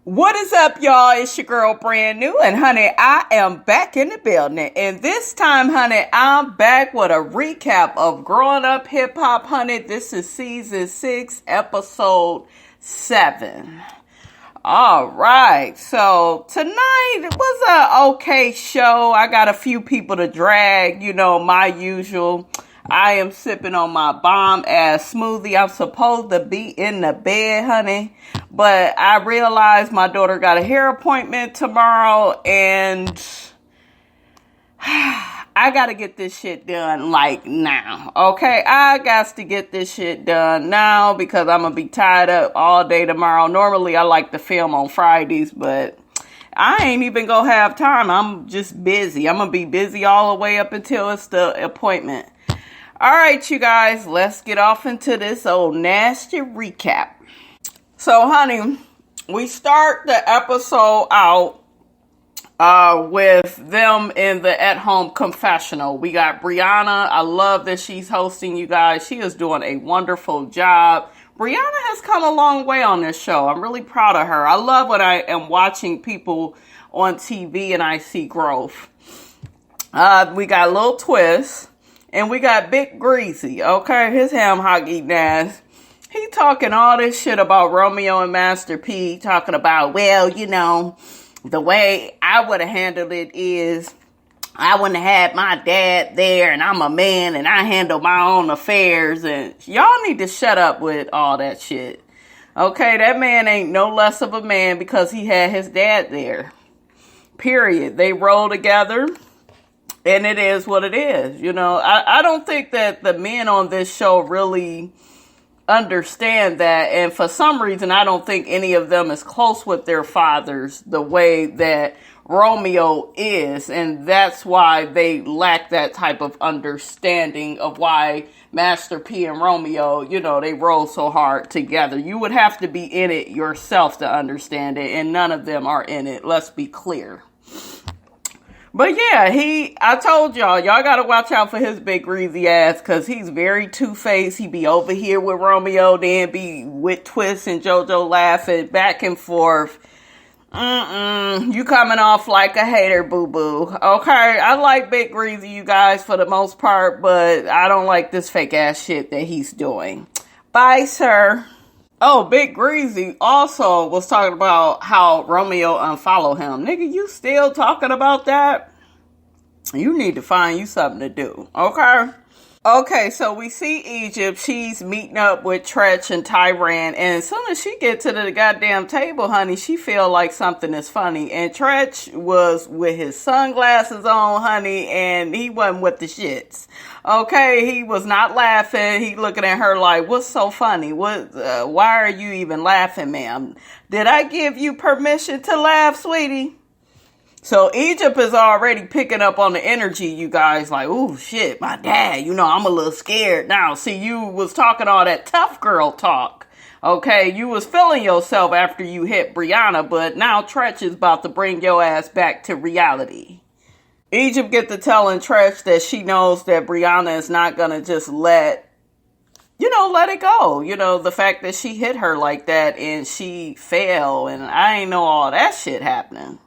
What is up, y'all? It's your girl, Brand New, and honey, I am back in the building. And this time, honey, I'm back with a recap of Growing Up Hip Hop, honey. This is season 6, episode 7. All right, so tonight it was an okay show. I got a few people to drag, my usual. I am sipping on my bomb-ass smoothie. I'm supposed to be in the bed, honey. But I realized my daughter got a hair appointment tomorrow. And I got to get this shit done, like, now. Okay? I got to get this shit done now because I'm going to be tied up all day tomorrow. Normally, I like to film on Fridays, but I ain't even going to have time. I'm just busy. I'm going to be busy all the way up until it's the appointment. All right, you guys, let's get off into this old nasty recap. So, honey, we start the episode out with them in the at-home confessional. We got Brianna. I love that she's hosting, you guys. She is doing a wonderful job. Brianna has come a long way on this show. I'm really proud of her. I love when I am watching people on TV and I see growth. We got Lil Twist. And we got Big Greasy, okay? His ham hock eating ass. He talking all this shit about Romeo and Master P. Talking about, well, the way I would have handled it is I wouldn't have had my dad there and I'm a man and I handle my own affairs. And y'all need to shut up with all that shit. Okay, that man ain't no less of a man because he had his dad there. Period. They roll together. And it is what it is. I don't think that the men on this show really understand that. And for some reason, I don't think any of them is close with their fathers the way that Romeo is. And that's why they lack that type of understanding of why Master P and Romeo, they roll so hard together. You would have to be in it yourself to understand it. And none of them are in it. Let's be clear. But yeah, I told y'all gotta watch out for his big greasy ass, cause he's very two-faced. He be over here with Romeo, then be with Twist and JoJo laughing back and forth. You coming off like a hater, boo-boo. Okay, I like Big Greasy, you guys, for the most part, but I don't like this fake ass shit that he's doing. Bye, sir. Oh, Big Greasy also was talking about how Romeo unfollowed him. Nigga, you still talking about that? You need to find you something to do, okay? Okay, so we see Egypt. She's meeting up with Tretch and Tyran. And as soon as she gets to the goddamn table, honey, she feel like something is funny. And Tretch was with his sunglasses on, honey, and he wasn't with the shits. Okay, he was not laughing. He looking at her like, what's so funny? Why are you even laughing, ma'am? Did I give you permission to laugh, sweetie? So Egypt is already picking up on the energy, you guys, like, oh shit, my dad, I'm a little scared now. See, you was talking all that tough girl talk. Okay, you was feeling yourself after you hit Brianna, but now Tretch is about to bring your ass back to reality. Egypt get to telling Tretch that she knows that Brianna is not gonna just let it go. The fact that she hit her like that and she fell, and I ain't know all that shit happening.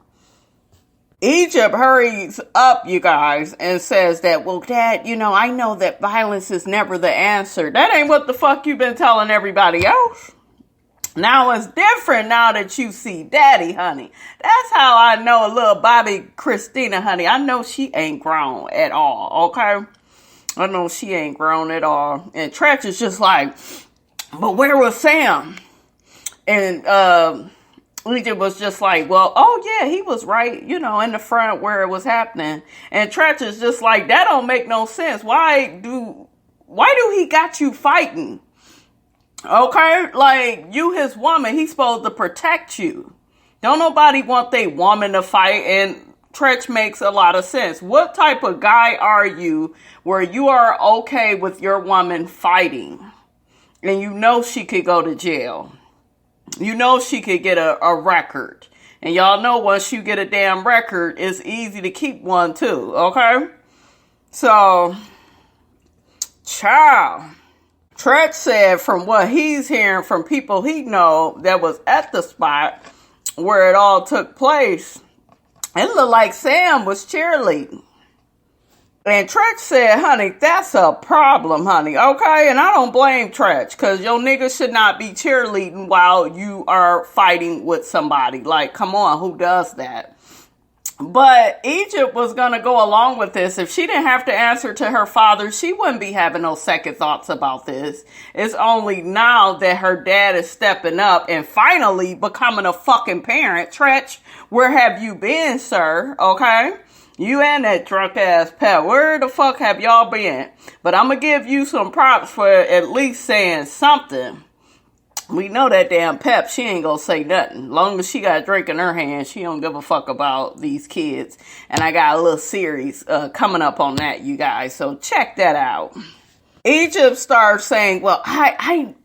Egypt hurries up, you guys, and says that, well, Dad, I know that violence is never the answer. That ain't what the fuck you've been telling everybody else. Now it's different now that you see Daddy, honey. That's how I know little Bobby Christina, honey. I know she ain't grown at all, okay? I know she ain't grown at all. And Tretch is just like, but where was Sam? And, Egypt was just like, well, oh yeah, he was right, in the front where it was happening. And Tretch is just like, that don't make no sense. Why do he got you fighting? Okay, like, you his woman, he's supposed to protect you. Don't nobody want their woman to fight, and Tretch makes a lot of sense. What type of guy are you where you are okay with your woman fighting? And she could go to jail. She could get a record. And y'all know once you get a damn record, it's easy to keep one too, okay? So, child. Tretch said from what he's hearing from people he know that was at the spot, where it all took place, it looked like Sam was cheerleading. And Tretch said, honey, that's a problem, honey, okay? And I don't blame Tretch, because your nigga should not be cheerleading while you are fighting with somebody. Like, come on, who does that? But Egypt was going to go along with this. If she didn't have to answer to her father, she wouldn't be having no second thoughts about this. It's only now that her dad is stepping up and finally becoming a fucking parent. Tretch, where have you been, sir? Okay? You and that drunk ass Pep. Where the fuck have y'all been? But I'm going to give you some props for at least saying something. We know that damn Pep, she ain't going to say nothing. Long as she got a drink in her hand, she don't give a fuck about these kids. And I got a little series coming up on that, you guys. So check that out. Egypt starts saying, well, Dad,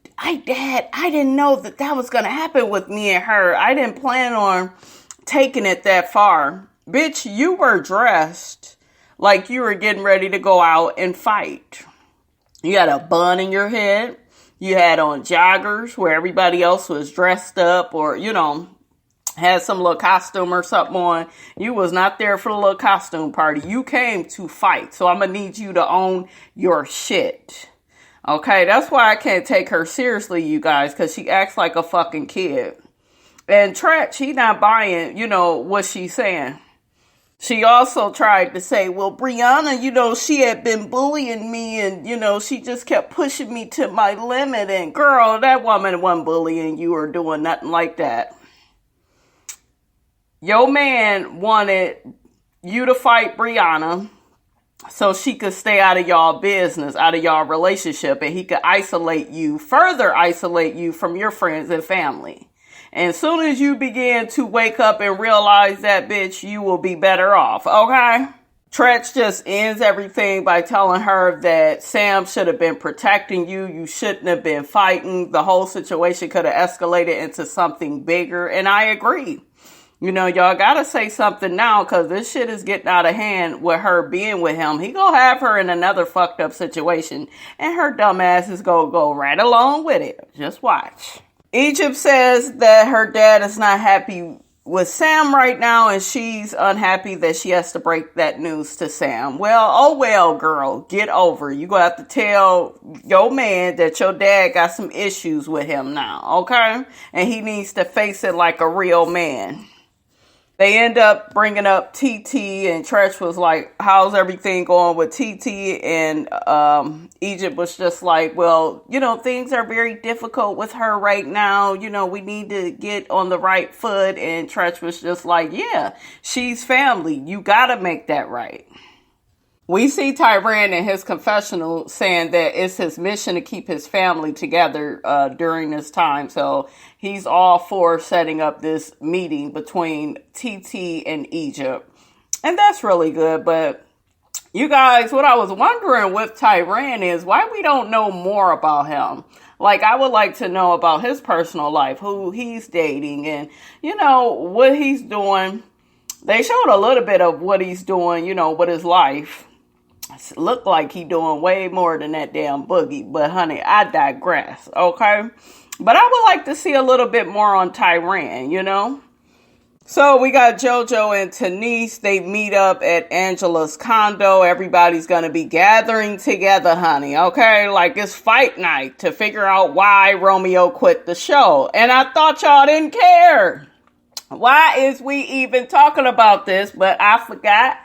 I didn't know that was going to happen with me and her. I didn't plan on taking it that far. Bitch, you were dressed like you were getting ready to go out and fight. You had a bun in your head. You had on joggers where everybody else was dressed up or, had some little costume or something on. You was not there for the little costume party. You came to fight. So I'm going to need you to own your shit. Okay, that's why I can't take her seriously, you guys, because she acts like a fucking kid. And Tretch, he not buying, what she's saying. She also tried to say, well, Brianna, she had been bullying me and, she just kept pushing me to my limit. And girl, that woman wasn't bullying you or doing nothing like that. Your man wanted you to fight Brianna so she could stay out of y'all business, out of y'all relationship, and he could further isolate you from your friends and family. And as soon as you begin to wake up and realize that, bitch, you will be better off, okay? Tretch just ends everything by telling her that Sam should have been protecting you. You shouldn't have been fighting. The whole situation could have escalated into something bigger. And I agree. Y'all gotta say something now because this shit is getting out of hand with her being with him. He gonna have her in another fucked up situation. And her dumb ass is gonna go right along with it. Just watch. Egypt says that her dad is not happy with Sam right now, and she's unhappy that she has to break that news to Sam. Well, girl, get over it. You gonna have to tell your man that your dad got some issues with him now, okay? And he needs to face it like a real man. They end up bringing up TT, and Tretch was like, how's everything going with TT? And Egypt was just like, well, things are very difficult with her right now. We need to get on the right foot. And Tretch was just like, yeah, she's family. You got to make that right. We see Tyran in his confessional saying that it's his mission to keep his family together during this time. So he's all for setting up this meeting between TT and Egypt. And that's really good. But you guys, what I was wondering with Tyran is why we don't know more about him. Like, I would like to know about his personal life, who he's dating and, what he's doing. They showed a little bit of what he's doing, with his life. It looked like he doing way more than that damn boogie. But, honey, I digress, okay? But I would like to see a little bit more on Tyran, So we got JoJo and Tanise. They meet up at Angela's condo. Everybody's going to be gathering together, honey, okay? Like it's fight night to figure out why Romeo quit the show. And I thought y'all didn't care. Why is we even talking about this? But I forgot.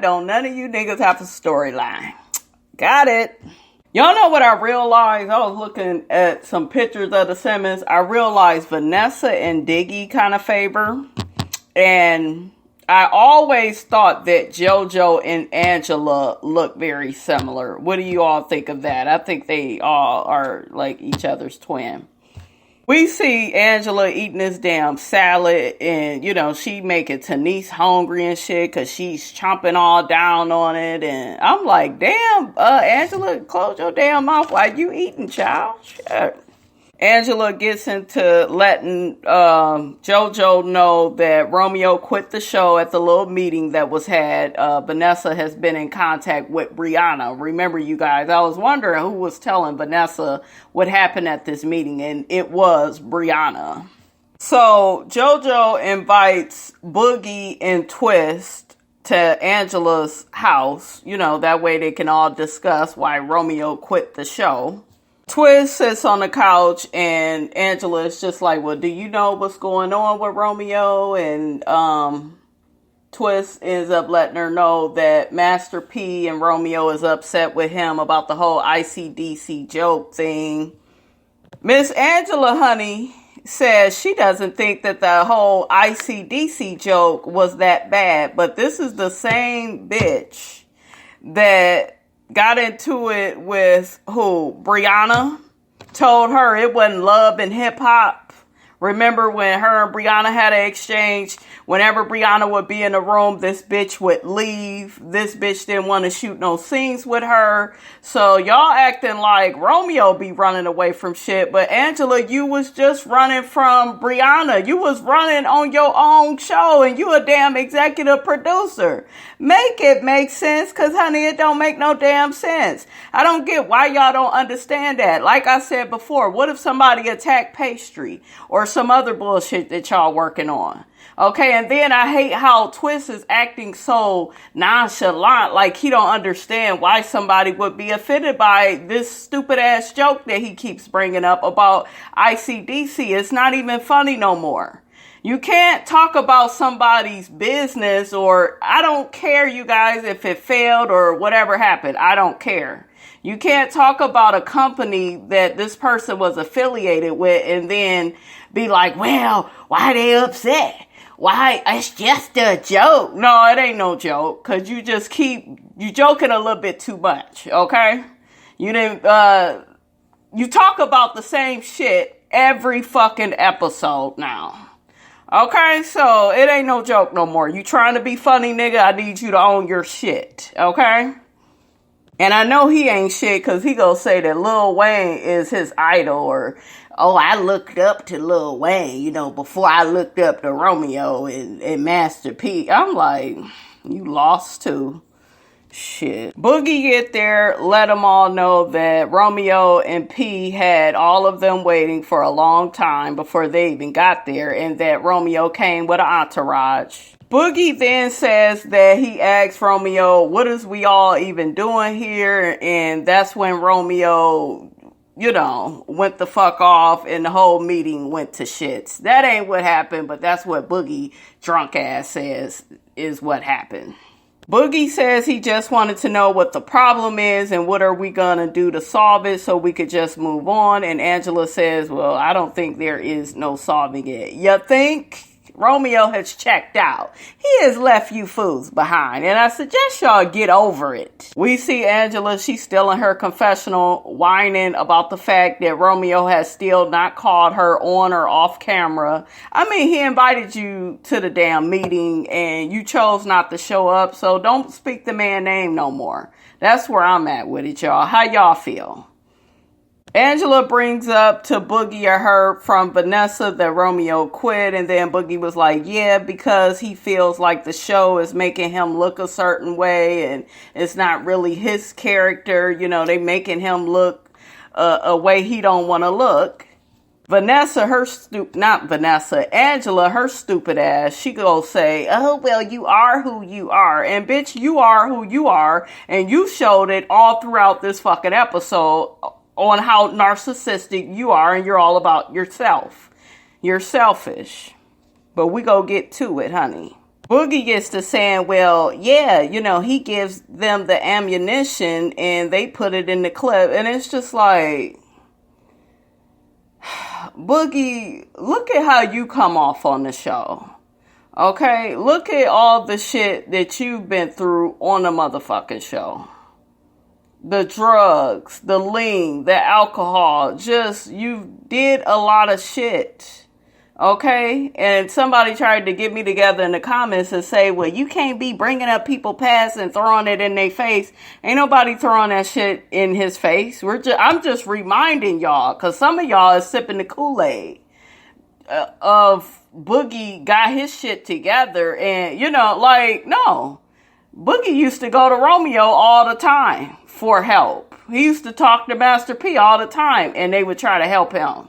Don't none of you niggas have a storyline. Got it. Y'all know what I realized? I was looking at some pictures of the Simmons. I realized Vanessa and Diggy kind of favor. And I always thought that JoJo and Angela look very similar. What do you all think of that? I think they all are like each other's twin. We see Angela eating this damn salad and, she making Tanise hungry and shit because she's chomping all down on it. And I'm like, damn, Angela, close your damn mouth while you eating, child. Shit. Angela gets into letting JoJo know that Romeo quit the show at the little meeting that was had. Vanessa has been in contact with Brianna. Remember, you guys, I was wondering who was telling Vanessa what happened at this meeting, and it was Brianna. So JoJo invites Boogie and Twist to Angela's house. You know, that way they can all discuss why Romeo quit the show. Twist sits on the couch and Angela is just like, well, do you know what's going on with Romeo? And Twist ends up letting her know that Master P and Romeo is upset with him about the whole ICDC joke thing. Miss Angela, honey, says she doesn't think that the whole ICDC joke was that bad, but this is the same bitch that got into it with who? Brianna told her it wasn't love and hip hop. Remember when her and Brianna had an exchange? Whenever Brianna would be in the room, this bitch would leave. This bitch didn't want to shoot no scenes with her. So y'all acting like Romeo be running away from shit. But Angela, you was just running from Brianna. You was running on your own show and you a damn executive producer. Make it make sense, because honey, it don't make no damn sense. I don't get why y'all don't understand that. Like I said before, what if somebody attacked Pastry or some other bullshit that y'all working on? Okay, and then I hate how Twist is acting so nonchalant, like he don't understand why somebody would be offended by this stupid ass joke that he keeps bringing up about ICDC. It's not even funny no more. You can't talk about somebody's business, or I don't care, you guys, if it failed or whatever happened. I don't care. You can't talk about a company that this person was affiliated with and then be like, well, why they upset? Why? It's just a joke. No, it ain't no joke, because you joking a little bit too much, okay? You talk about the same shit every fucking episode now. Okay, so it ain't no joke no more. You trying to be funny, nigga? I need you to own your shit, okay? And I know he ain't shit, because he gonna say that Lil Wayne is his idol, or, oh, I looked up to Lil Wayne, you know, before I looked up to Romeo and Master P. I'm like, you lost too. Shit. Boogie get there, let them all know that Romeo and P had all of them waiting for a long time before they even got there, and that Romeo came with an entourage. Boogie then says that he asked Romeo, what is we all even doing here? And that's when Romeo, you know, went the fuck off and the whole meeting went to shits. That ain't what happened, but that's what Boogie drunk ass says is what happened. Boogie says he just wanted to know what the problem is and what are we gonna do to solve it so we could just move on. And Angela says, well, I don't think there is no solving it. You think? Romeo has checked out. He has left you fools behind, and I suggest y'all get over it. We see Angela, she's still in her confessional, whining about the fact that Romeo has still not called her on or off camera. I mean, he invited you to the damn meeting, and you chose not to show up, so don't speak the man's name no more. That's where I'm at with it, y'all. How y'all feel? Angela brings up to Boogie or her from Vanessa that Romeo quit, and then Boogie was like, yeah, because he feels like the show is making him look a certain way and it's not really his character. You know, they making him look a way he don't want to look. Angela, her stupid ass, she go say, oh, well, you are who you are. And bitch, you are who you are, and you showed it all throughout this fucking episode on how narcissistic you are, and you're all about yourself. You're selfish. But we go get to it, honey. Boogie gets to saying, well, yeah, you know, he gives them the ammunition and they put it in the clip. And it's just like, Boogie, look at how you come off on the show. Okay? Look at all the shit that you've been through on the motherfucking show. The drugs, the lean, the alcohol, just, you did a lot of shit, okay? And somebody tried to get me together in the comments and say, well, you can't be bringing up people past and throwing it in their face. Ain't nobody throwing that shit in his face. I'm just reminding y'all, because some of y'all is sipping the Kool-Aid of Boogie got his shit together. And, you know, like, no. Boogie used to go to Romeo all the time for help. He used to talk to Master P all the time, and they would try to help him.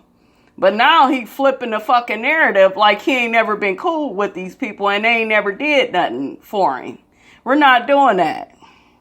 But now he flipping the fucking narrative like he ain't never been cool with these people and they ain't never did nothing for him. We're not doing that.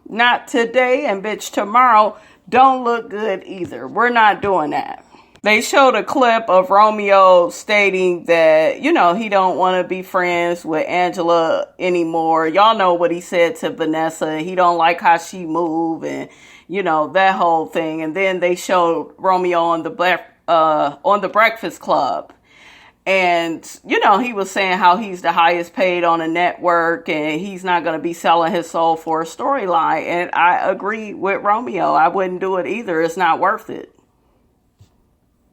Not today, and bitch, tomorrow don't look good either. We're not doing that. They showed a clip of Romeo stating that, you know, he don't want to be friends with Angela anymore. Y'all know what he said to Vanessa. He don't like how she move and, you know, that whole thing. And then they showed Romeo on the Breakfast Club. And, you know, he was saying how he's the highest paid on the network and he's not going to be selling his soul for a storyline. And I agree with Romeo. I wouldn't do it either. It's not worth it.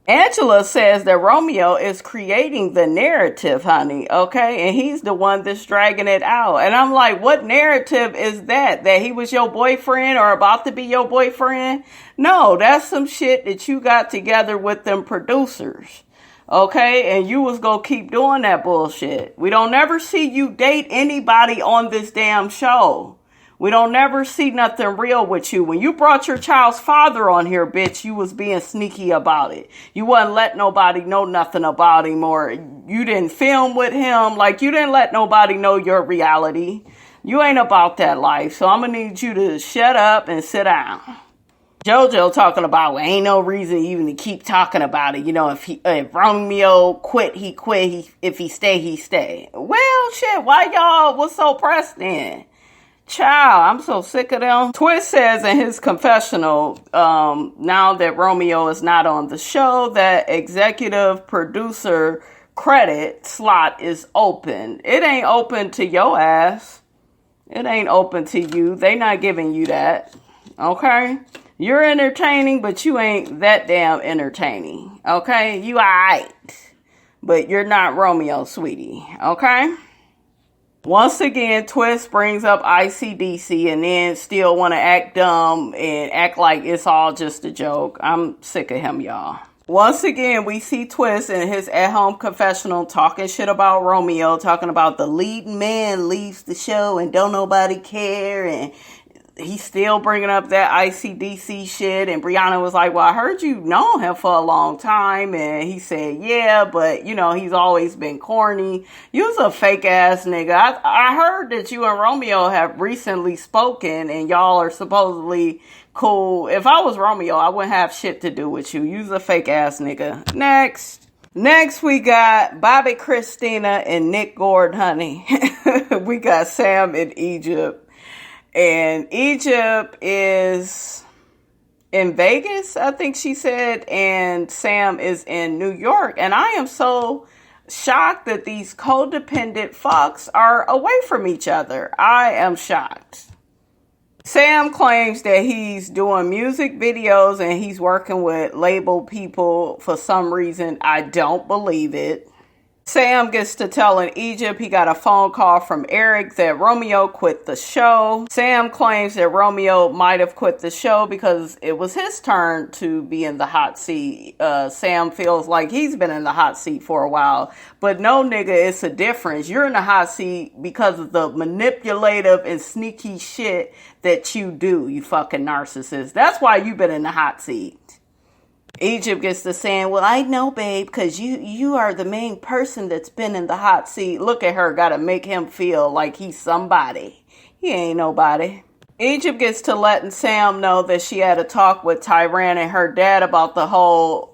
Angela says that Romeo is creating the narrative, honey, okay? And he's the one that's dragging it out. And I'm like, what narrative is that? That he was your boyfriend or about to be your boyfriend? No, that's some shit that you got together with them producers, okay? And you was gonna keep doing that bullshit. We don't never see you date anybody on this damn show. We don't never see nothing real with you. When you brought your child's father on here, bitch, you was being sneaky about it. You wasn't letting nobody know nothing about him, or you didn't film with him. Like, you didn't let nobody know your reality. You ain't about that life. So I'm going to need you to shut up and sit down. JoJo talking about, well, ain't no reason even to keep talking about it. You know, if Romeo quit, he quit. If he stay, he stay. Well, shit, why y'all was so pressed then? Child, I'm so sick of them. Twist says in his confessional, now that Romeo is not on the show, that executive producer credit slot is open. It ain't open to your ass. It ain't open to you. They not giving you that. Okay? You're entertaining, but you ain't that damn entertaining. Okay? You alright. But you're not Romeo, sweetie. Okay? Once again, Twist brings up ICDC and then still want to act dumb and act like it's all just a joke. I'm sick of him, y'all. Once again, we see Twist in his at-home confessional talking shit about Romeo, talking about the lead man leaves the show and don't nobody care, and he's still bringing up that ICDC shit. And Brianna was like, well, I heard you known him for a long time. And he said, yeah, but, you know, he's always been corny. You's a fake ass nigga. I heard that you and Romeo have recently spoken and y'all are supposedly cool. If I was Romeo, I wouldn't have shit to do with you. You's a fake ass nigga. Next, we got Bobby Christina and Nick Gord, honey. We got Sam in Egypt. And Egypt is in Vegas, I think she said, and Sam is in New York. And I am so shocked that these codependent fucks are away from each other. I am shocked. Sam claims that he's doing music videos and he's working with label people for some reason. I don't believe it. Sam gets to telling Egypt he got a phone call from Eric that Romeo quit the show. Sam claims that Romeo might have quit the show because it was his turn to be in the hot seat. Sam feels like he's been in the hot seat for a while. But no, nigga, it's a difference. You're in the hot seat because of the manipulative and sneaky shit that you do, you fucking narcissist. That's why you've been in the hot seat. Egypt gets to saying, well, I know, babe, because you are the main person that's been in the hot seat. Look at her, gotta make him feel like he's somebody. He ain't nobody. Egypt gets to letting Sam know that she had a talk with Tyran and her dad about the whole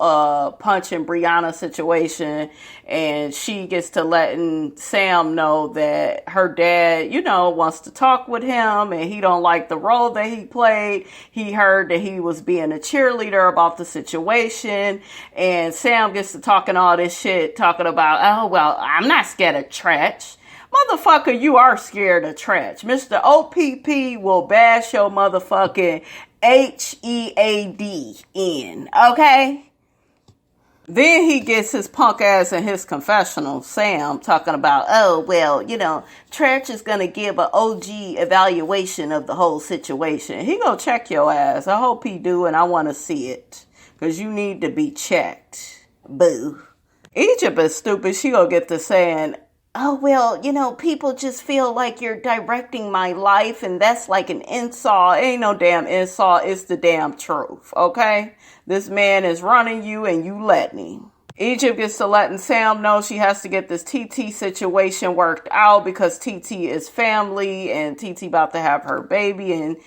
punching Brianna situation. And she gets to letting Sam know that her dad, you know, wants to talk with him and he don't like the role that he played. He heard that he was being a cheerleader about the situation. And Sam gets to talking all this shit, talking about, oh, well, I'm not scared of Tretch. Motherfucker, you are scared of Tretch. Mr. OPP will bash your motherfucking HEAD, okay? Then he gets his punk ass in his confessional, Sam, talking about, oh, well, you know, Tretch is going to give an OG evaluation of the whole situation. He gonna check your ass. I hope he do, and I want to see it. Because you need to be checked. Boo. Egypt is stupid. She gonna get to saying, oh, well, you know, people just feel like you're directing my life and that's like an insult. It ain't no damn insult. It's the damn truth, okay? This man is running you and you letting him. Egypt gets to letting Sam know she has to get this TT situation worked out because TT is family and TT about to have her baby and,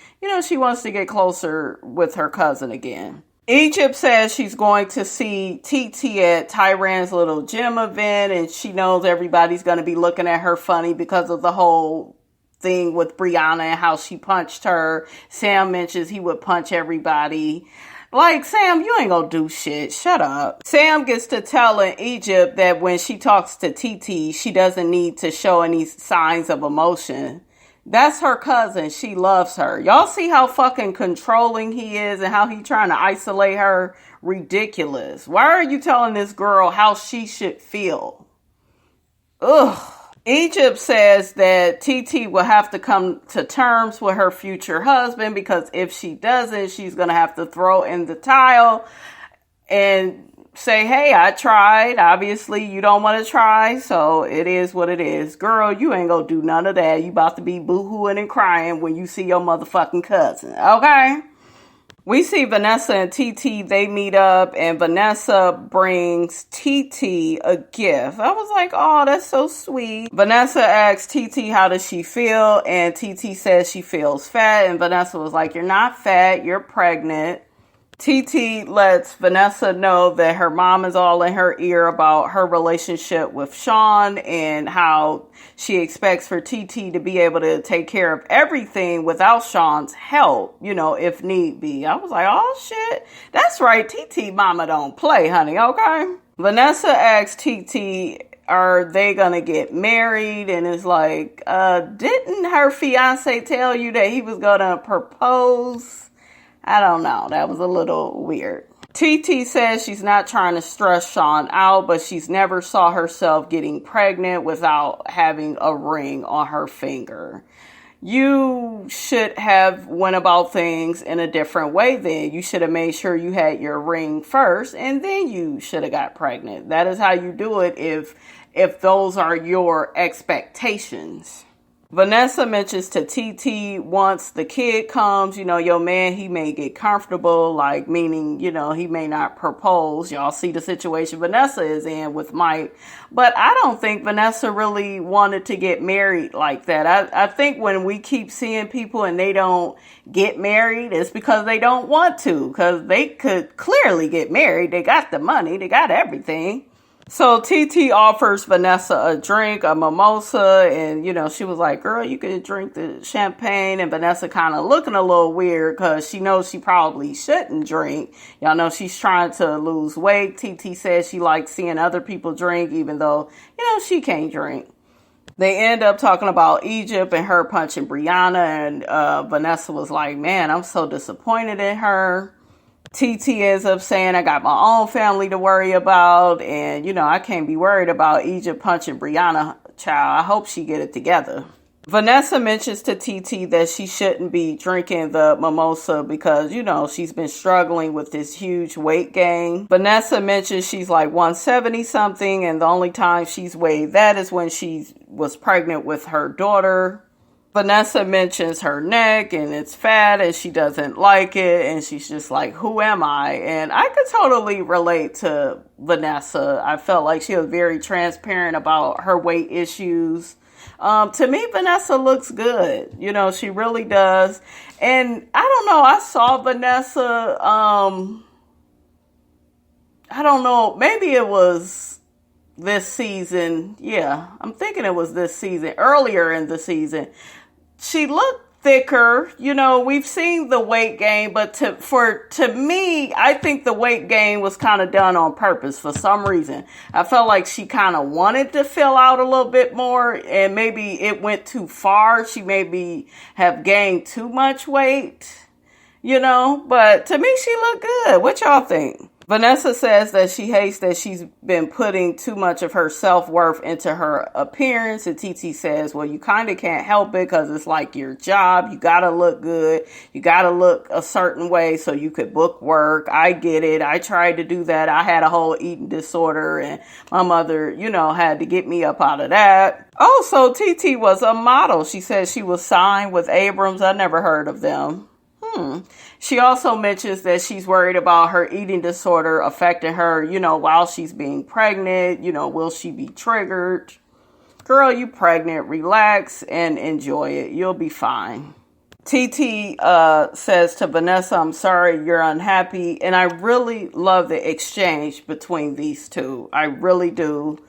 she wants to get closer with her cousin again. Egypt says she's going to see TT at Tyran's little gym event and she knows everybody's going to be looking at her funny because of the whole thing with Brianna and how she punched her. Sam mentions he would punch everybody. Like, Sam, you ain't gonna do shit. Shut up. Sam gets to telling Egypt that when she talks to TT, she doesn't need to show any signs of emotion. That's her cousin. She loves her. Y'all see how fucking controlling he is and how he trying to isolate her? Ridiculous. Why are you telling this girl how she should feel? Ugh. Egypt says that TT will have to come to terms with her future husband because if she doesn't, she's going to have to throw in the towel and say, hey, I tried. Obviously, you don't want to try, so it is what it is. Girl, you ain't going to do none of that. You about to be boo-hooing and crying when you see your motherfucking cousin, okay? We see Vanessa and TT, they meet up, and Vanessa brings TT a gift. I was like, oh, that's so sweet. Vanessa asks TT, how does she feel? And TT says she feels fat, and Vanessa was like, you're not fat, you're pregnant. TT lets Vanessa know that her mom is all in her ear about her relationship with Sean and how she expects for TT to be able to take care of everything without Sean's help, if need be. I was like, oh shit, that's right. TT mama don't play, honey. Okay. Vanessa asks TT, are they gonna get married? And it's like, didn't her fiance tell you that he was gonna propose? I don't know. That was a little weird. TT says she's not trying to stress Sean out, but she's never saw herself getting pregnant without having a ring on her finger. You should have went about things in a different way then. You should have made sure you had your ring first, and then you should have got pregnant. That is how you do it if those are your expectations. Vanessa mentions to TT once the kid comes, your man, he may get comfortable, like meaning, he may not propose. Y'all see the situation Vanessa is in with Mike. But I don't think Vanessa really wanted to get married like that. I think when we keep seeing people and they don't get married, it's because they don't want to, because they could clearly get married. They got the money. They got everything. So TT offers Vanessa a drink, a mimosa, and, she was like, girl, you could drink the champagne. And Vanessa kind of looking a little weird because she knows she probably shouldn't drink. Y'all know she's trying to lose weight. TT says she likes seeing other people drink, even though, she can't drink. They end up talking about Egypt and her punching Brianna. And Vanessa was like, man, I'm so disappointed in her. TT ends up saying, I got my own family to worry about. And, I can't be worried about Egypt punching Brianna, child. I hope she get it together. Vanessa mentions to TT that she shouldn't be drinking the mimosa because, she's been struggling with this huge weight gain. Vanessa mentions she's like 170 something. And the only time she's weighed that is when she was pregnant with her daughter. Vanessa mentions her neck and it's fat and she doesn't like it. And she's just like, who am I? And I could totally relate to Vanessa. I felt like she was very transparent about her weight issues. To me, Vanessa looks good. She really does. And I don't know. I saw Vanessa. I don't know. Maybe it was this season. Yeah, I'm thinking it was this season, earlier in the season. She looked thicker. We've seen the weight gain, but to me, I think the weight gain was kind of done on purpose for some reason. I felt like she kind of wanted to fill out a little bit more, and maybe it went too far. She maybe have gained too much weight, but to me, she looked good. What y'all think? Vanessa says that she hates that she's been putting too much of her self-worth into her appearance. And TT says, well, you kind of can't help it because it's like your job. You got to look good. You got to look a certain way so you could book work. I get it. I tried to do that. I had a whole eating disorder and my mother, had to get me up out of that. Also, TT was a model. She said she was signed with Abrams. I never heard of them. She also mentions that she's worried about her eating disorder affecting her, while she's being pregnant. Will she be triggered? Girl, you pregnant. Relax and enjoy it. You'll be fine. TT says to Vanessa, I'm sorry you're unhappy. And I really love the exchange between these two. I really do.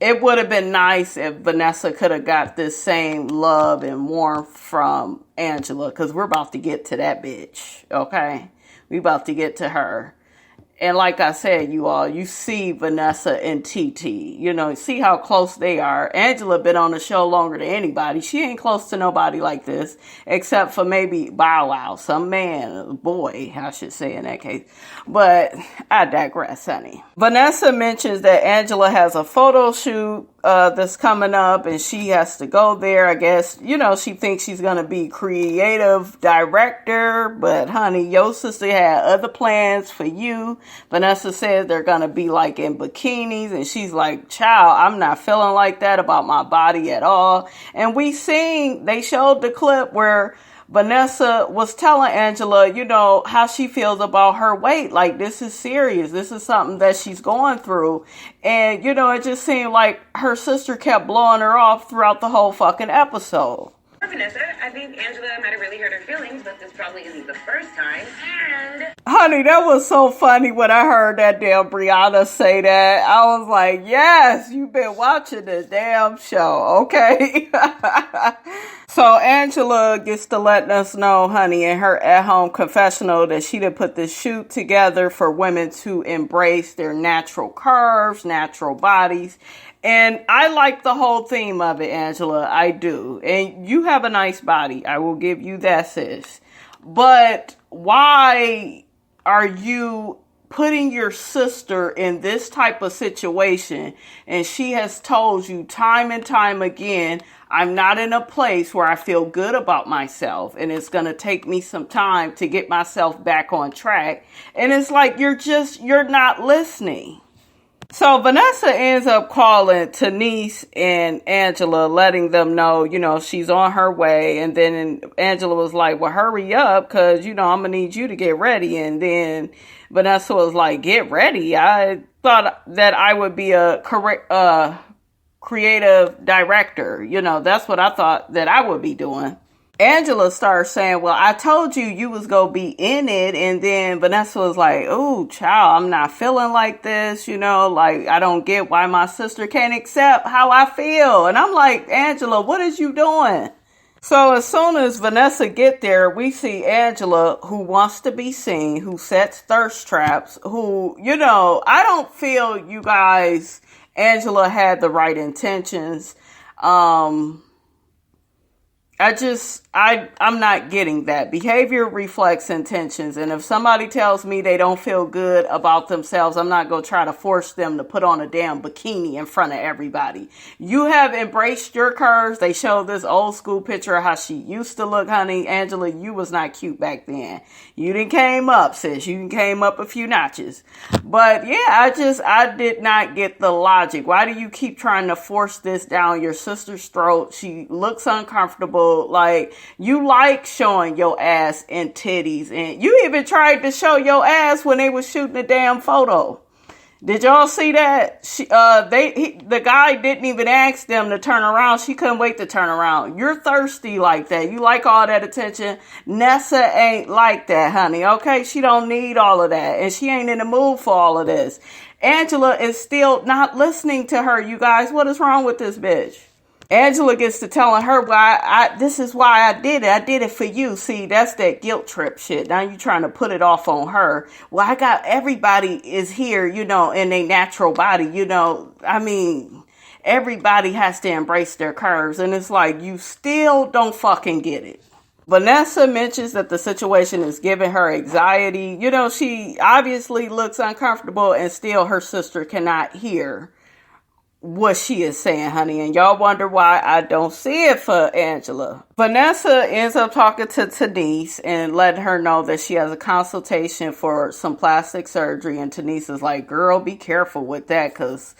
It would have been nice if Vanessa could have got this same love and warmth from Angela, because we're about to get to that bitch, okay? We about to get to her. And like I said, you see Vanessa and TT, see how close they are. Angela been on the show longer than anybody. She ain't close to nobody like this, except for maybe Bow Wow, some man, boy, I should say in that case. But I digress, honey. Vanessa mentions that Angela has a photo shoot that's coming up and she has to go there. I guess, she thinks she's going to be creative director, but honey, your sister had other plans for you. Vanessa says they're going to be like in bikinis and she's like, child, I'm not feeling like that about my body at all. And they showed the clip where Vanessa was telling Angela, how she feels about her weight. Like, this is serious. This is something that she's going through. And, it just seemed like her sister kept blowing her off throughout the whole fucking episode. Vanessa, I think Angela might have really hurt her feelings, but this probably isn't the first time. And honey, that was so funny when I heard that damn Brianna say that. I was like, yes, you've been watching this damn show, okay? So Angela gets to letting us know, honey, in her at-home confessional that she done put this shoot together for women to embrace their natural curves, natural bodies. And I like the whole theme of it, Angela. I do. And you have a nice body. I will give you that, sis. But why are you putting your sister in this type of situation? And she has told you time and time again, I'm not in a place where I feel good about myself. And it's going to take me some time to get myself back on track. And it's like, you're not listening. So Vanessa ends up calling Denise and Angela, letting them know, she's on her way. And then Angela was like, well, hurry up, because, I'm going to need you to get ready. And then Vanessa was like, get ready. I thought that I would be a creative director. That's what I thought that I would be doing. Angela starts saying, well, I told you was going to be in it. And then Vanessa was like, oh, child, I'm not feeling like this. Like, I don't get why my sister can't accept how I feel. And I'm like, Angela, what is you doing? So as soon as Vanessa get there, we see Angela, who wants to be seen, who sets thirst traps, who, I don't feel, you guys, Angela had the right intentions. I'm not getting that. Behavior reflects intentions. And if somebody tells me they don't feel good about themselves, I'm not going to try to force them to put on a damn bikini in front of everybody. You have embraced your curves. They showed this old school picture of how she used to look, honey. Angela, you was not cute back then. You didn't came up, sis. You came up a few notches. But yeah, I did not get the logic. Why do you keep trying to force this down your sister's throat? She looks uncomfortable. Like, you like showing your ass and titties, and you even tried to show your ass when they was shooting the damn photo. Did y'all see that? The guy didn't even ask them to turn around. She couldn't wait to turn around. You're thirsty like that. You like all that attention. Nessa ain't like that, honey. Okay, she don't need all of that, and she ain't in the mood for all of this. Angela is still not listening to her. You guys, what is wrong with this bitch? Angela gets to telling her this is why I did it. I did it for you. See, that's that guilt trip shit. Now you trying to put it off on her. Well, I got everybody is here, in a natural body, everybody has to embrace their curves. And it's like, you still don't fucking get it. Vanessa mentions that the situation is giving her anxiety. She obviously looks uncomfortable and still her sister cannot hear what she is saying, honey. And y'all wonder why I don't see it for Angela. Vanessa ends up talking to Denise and letting her know that she has a consultation for some plastic surgery. And Denise is like, girl, be careful with that, because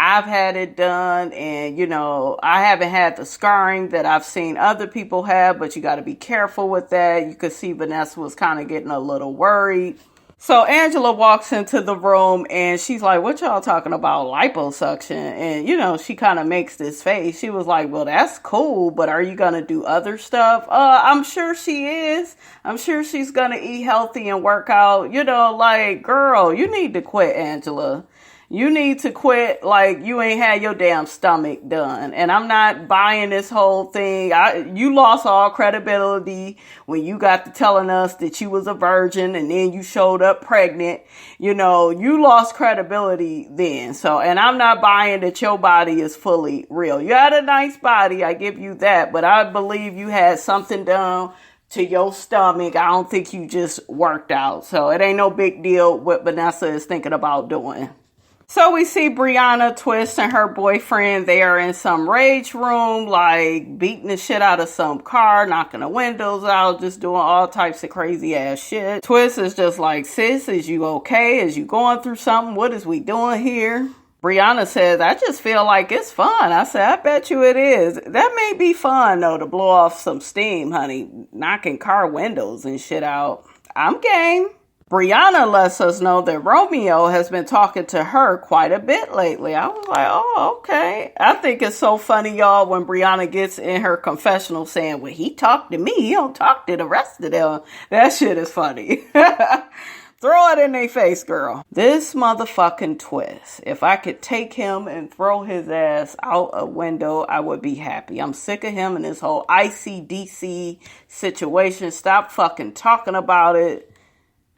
I've had it done, and, you know, I haven't had the scarring that I've seen other people have, but you got to be careful with that. You could see Vanessa was kind of getting a little worried. So Angela walks into the room and she's like, what y'all talking about? Liposuction? And, you know, she kind of makes this face. She was like, well, that's cool, but are you going to do other stuff? I'm sure she is. I'm sure she's going to eat healthy and work out. You know, like, girl, you need to quit, Angela. You need to quit like you ain't had your damn stomach done. And I'm not buying this whole thing. You lost all credibility when you got to telling us that you was a virgin and then you showed up pregnant. You know, you lost credibility then. So, and I'm not buying that your body is fully real. You had a nice body. I give you that. But I believe you had something done to your stomach. I don't think you just worked out. So it ain't no big deal what Vanessa is thinking about doing. So we see Brianna, Twist, and her boyfriend. They are in some rage room, like beating the shit out of some car, knocking the windows out, just doing all types of crazy ass shit. Twist is just like, sis, is you okay? Is you going through something? What is we doing here? Brianna says, I just feel like it's fun. I said, I bet you it is. That may be fun, though, to blow off some steam, honey. Knocking car windows and shit out. I'm game. Brianna lets us know that Romeo has been talking to her quite a bit lately. I was like, oh, okay. I think it's so funny, y'all, when Brianna gets in her confessional saying, well, he talked to me. He don't talk to the rest of them. That shit is funny. Throw it in their face, girl. This motherfucking Twist. If I could take him and throw his ass out a window, I would be happy. I'm sick of him and this whole ICDC situation. Stop fucking talking about it.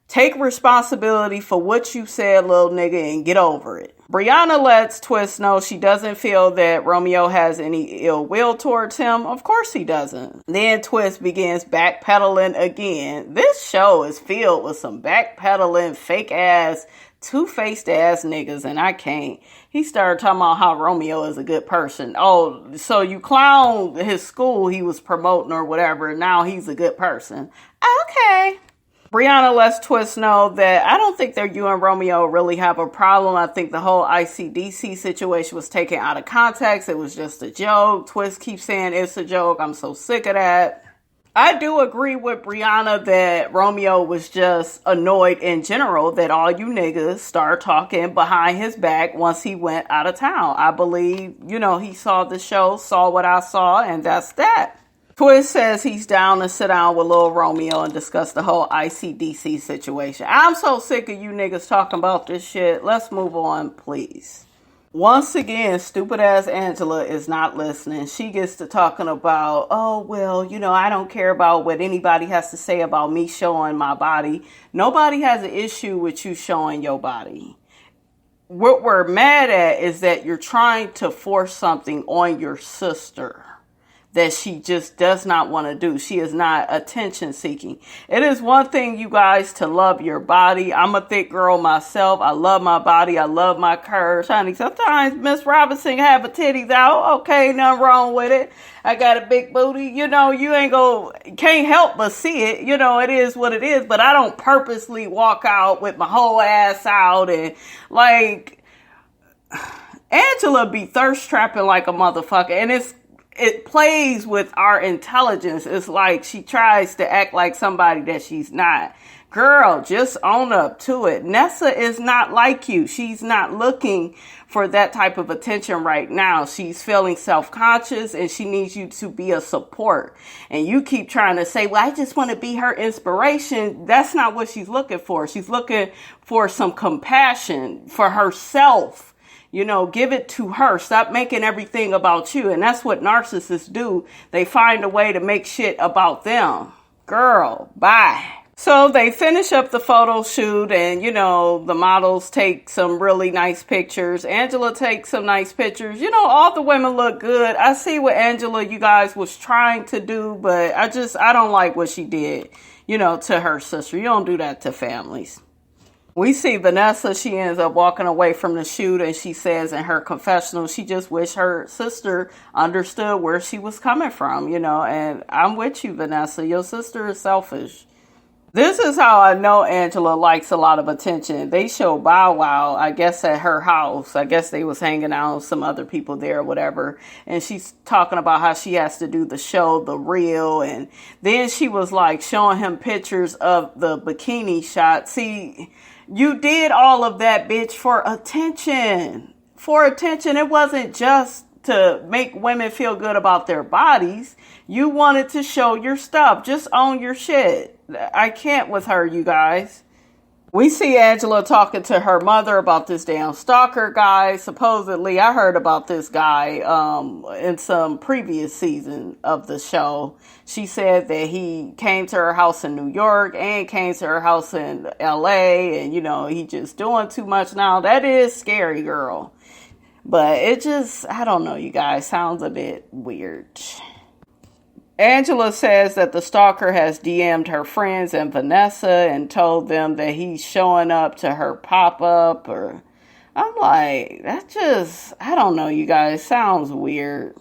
Take responsibility for what you said, little nigga, and get over it. Brianna lets Twist know she doesn't feel that Romeo has any ill will towards him. Of course he doesn't. Then Twist begins backpedaling again. This show is filled with some backpedaling, fake ass, two-faced ass niggas, and I can't. He started talking about how Romeo is a good person. Oh, so you clown his school he was promoting or whatever, and now he's a good person. Okay. Brianna lets Twist know that I don't think that you and Romeo really have a problem. I think the whole ICDC situation was taken out of context. It was just a joke. Twist keeps saying it's a joke. I'm so sick of that. I do agree with Brianna that Romeo was just annoyed in general that all you niggas start talking behind his back once he went out of town. I believe, you know, he saw the show, saw what I saw, and that's that. Twist says he's down to sit down with little Romeo and discuss the whole ICDC situation. I'm so sick of you niggas talking about this shit. Let's move on, please. Once again, stupid ass Angela is not listening. She gets to talking about, oh, well, you know, I don't care about what anybody has to say about me showing my body. Nobody has an issue with you showing your body. What we're mad at is that you're trying to force something on your sister that she just does not want to do. She is not attention seeking. It is one thing, you guys, to love your body. I'm a thick girl myself. I love my body. I love my curves. Honey, sometimes Miss Robinson have her titties out. Okay, nothing wrong with it. I got a big booty. You know, you can't help but see it. You know, it is what it is. But I don't purposely walk out with my whole ass out and like Angela be thirst trapping like a motherfucker. And it plays with our intelligence. It's like she tries to act like somebody that she's not. Girl, just own up to it. Nessa is not like you. She's not looking for that type of attention right now. She's feeling self-conscious and she needs you to be a support. And you keep trying to say, well, I just want to be her inspiration. That's not what she's looking for. She's looking for some compassion for herself. You know, give it to her. Stop making everything about you. And that's what narcissists do. They find a way to make shit about them. Girl, bye. So they finish up the photo shoot and, you know, the models take some really nice pictures. Angela takes some nice pictures. You know, all the women look good. I see what Angela, you guys, was trying to do, but I don't like what she did, you know, to her sister. You don't do that to families. We see Vanessa, she ends up walking away from the shoot and she says in her confessional, she just wished her sister understood where she was coming from, you know, and I'm with you, Vanessa. Your sister is selfish. This is how I know Angela likes a lot of attention. They show Bow Wow, I guess, at her house. I guess they was hanging out with some other people there or whatever. And she's talking about how she has to do the show, The Real. And then she was like showing him pictures of the bikini shot. See, you did all of that, bitch, for attention. For attention. It wasn't just to make women feel good about their bodies. You wanted to show your stuff. Just own your shit. I can't with her, you guys. We see Angela talking to her mother about this damn stalker guy. Supposedly, I heard about this guy in some previous season of the show. She said that he came to her house in New York and came to her house in LA. And, you know, he just doing too much now. That is scary, girl. But it just, I don't know, you guys, sounds a bit weird. Angela says that the stalker has DM'd her friends and Vanessa and told them that he's showing up to her pop-up. Or I'm like, that just, I don't know, you guys, sounds weird.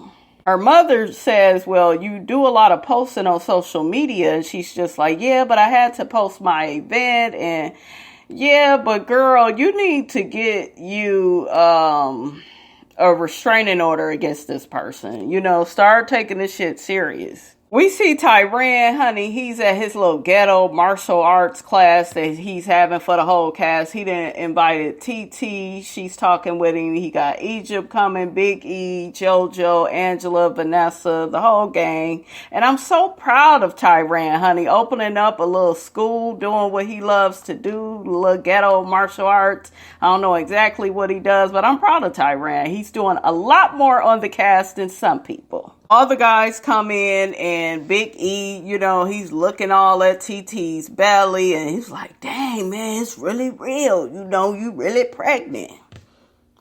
Her mother says, well, you do a lot of posting on social media. And she's just like, yeah, but I had to post my event. And yeah, but girl, you need to get you a restraining order against this person. You know, start taking this shit serious. We see Tyran, honey, he's at his little ghetto martial arts class that he's having for the whole cast. He done invited TT. She's talking with him. He got Egypt coming, Big E, JoJo, Angela, Vanessa, the whole gang. And I'm so proud of Tyran, honey, opening up a little school, doing what he loves to do, little ghetto martial arts. I don't know exactly what he does, but I'm proud of Tyran. He's doing a lot more on the cast than some people. All the guys come in and Big E, you know, he's looking all at TT's belly and he's like, dang, man, it's really real. You know, you really pregnant.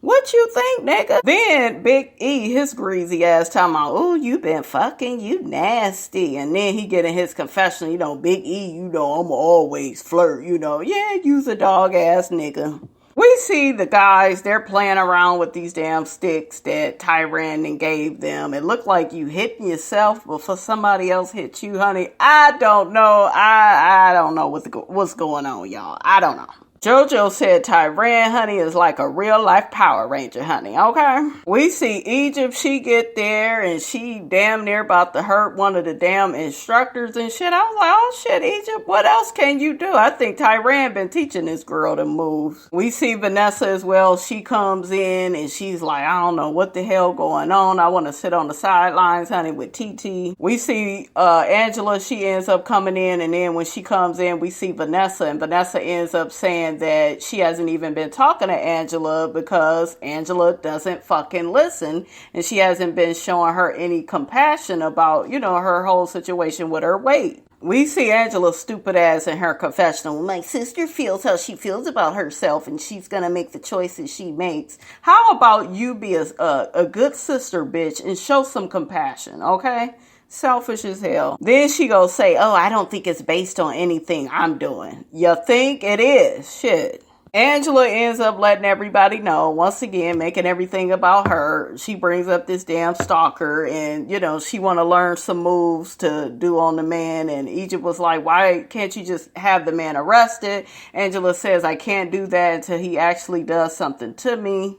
What you think, nigga? Then Big E, his greasy ass talking about, oh, you been fucking, you nasty. And then he get in his confession, you know, Big E, you know, I'm always flirt, you know. Yeah, you's a dog ass nigga. We see the guys, they're playing around with these damn sticks that Tyran gave them. It looked like you hitting yourself before somebody else hit you, honey. I don't know. I don't know what's going on, y'all. I don't know. JoJo said Tyran, honey, is like a real life Power Ranger, honey, okay? We see Egypt, she get there and she damn near about to hurt one of the damn instructors and shit. I was like, oh shit, Egypt, what else can you do? I think Tyran been teaching this girl the moves. We see Vanessa as well. She comes in and she's like, I don't know what the hell going on. I want to sit on the sidelines, honey, with TT. We see Angela, she ends up coming in, and then when she comes in, we see Vanessa, and Vanessa ends up saying that she hasn't even been talking to Angela because Angela doesn't fucking listen, and she hasn't been showing her any compassion about, you know, her whole situation with her weight. We see Angela's stupid ass in her confessional. My sister feels how she feels about herself and she's gonna make the choices she makes. How about you be a good sister, bitch, and show some compassion, okay? Selfish as hell. Then she goes say, oh, I don't think it's based on anything I'm doing. You think it is? Shit. Angela ends up letting everybody know, once again, making everything about her. She brings up this damn stalker and, you know, she want to learn some moves to do on the man. And Egypt was like, why can't you just have the man arrested? Angela says, I can't do that until he actually does something to me.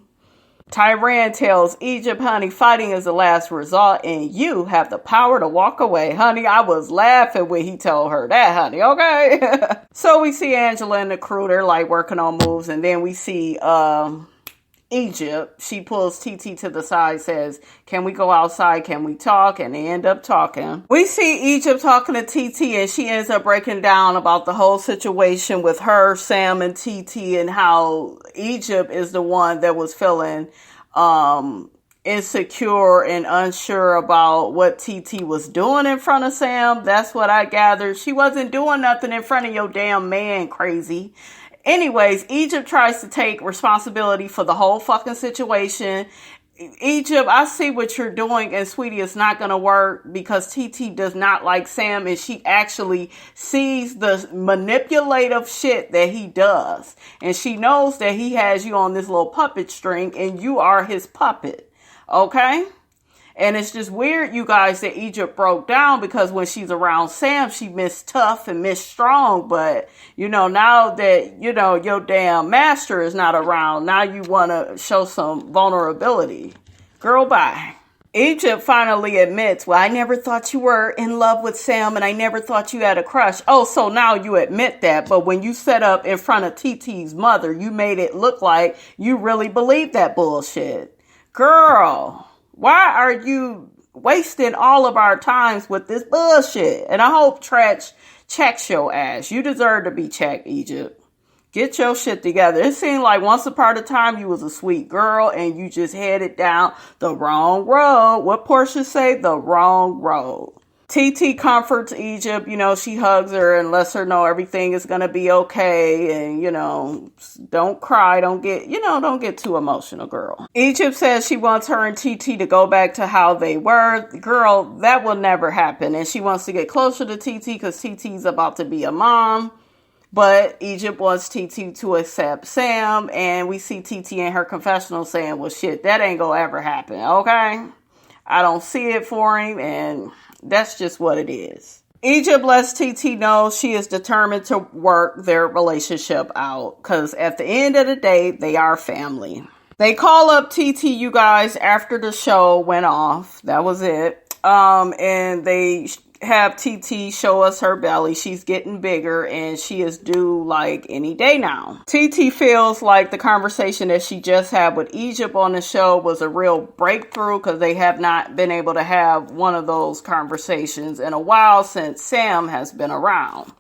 Tyran tells Egypt, honey, fighting is the last resort and you have the power to walk away. Honey, I was laughing when he told her that, honey, okay? So we see Angela and the crew, they're like working on moves, and then we see Egypt. She pulls TT to the side, says, can we go outside? Can we talk? And they end up talking. We see Egypt talking to TT, and she ends up breaking down about the whole situation with her, Sam, and TT, and how Egypt is the one that was feeling insecure and unsure about what TT was doing in front of Sam. That's what I gathered. She wasn't doing nothing in front of your damn man, crazy. Anyways, Egypt tries to take responsibility for the whole fucking situation. Egypt, I see what you're doing, and sweetie, it's not going to work because TT does not like Sam, and she actually sees the manipulative shit that he does. And she knows that he has you on this little puppet string, and you are his puppet. Okay? And it's just weird, you guys, that Egypt broke down, because when she's around Sam, she miss tough and miss strong. But, you know, now that, you know, your damn master is not around, now you want to show some vulnerability. Girl, bye. Egypt finally admits, well, I never thought you were in love with Sam, and I never thought you had a crush. Oh, so now you admit that. But when you set up in front of TT's mother, you made it look like you really believed that bullshit. Girl, why are you wasting all of our times with this bullshit? And I hope Tretch checks your ass. You deserve to be checked, Egypt. Get your shit together. It seemed like once upon a time you was a sweet girl and you just headed down the wrong road. What Portia say? The wrong road. TT comforts Egypt, you know, she hugs her and lets her know everything is going to be okay. And, you know, don't cry. Don't get too emotional, girl. Egypt says she wants her and TT to go back to how they were. Girl, that will never happen. And she wants to get closer to TT because TT's about to be a mom. But Egypt wants TT to accept Sam. And we see TT in her confessional saying, well, shit, that ain't going to ever happen. Okay? I don't see it for him. And that's just what it is. Egypt lets TT know she is determined to work their relationship out, because at the end of the day, they are family. They call up TT, you guys, after the show went off. That was it. And they have TT show us her belly. She's getting bigger and she is due like any day now. TT feels like the conversation that she just had with Egypt on the show was a real breakthrough, because they have not been able to have one of those conversations in a while since Sam has been around.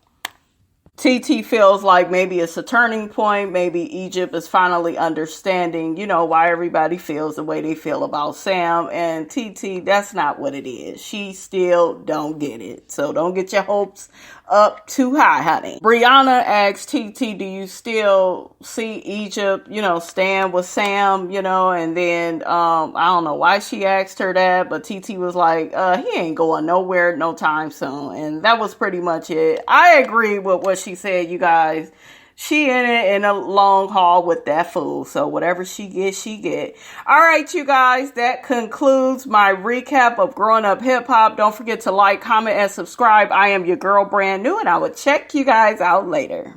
TT feels like maybe it's a turning point. Maybe Egypt is finally understanding, you know, why everybody feels the way they feel about Sam. And TT, that's not what it is. She still don't get it. So don't get your hopes up too high, honey. Brianna asks TT, do you still see Egypt, you know, stand with Sam, you know? And then, I don't know why she asked her that, but TT was like, he ain't going nowhere no time soon. And that was pretty much it. I agree with what she said, you guys. She in it in a long haul with that fool. So whatever she gets, she get. All right, you guys, that concludes my recap of Growing Up Hip Hop. Don't forget to like, comment, and subscribe. I am your girl, brand new, and I will check you guys out later.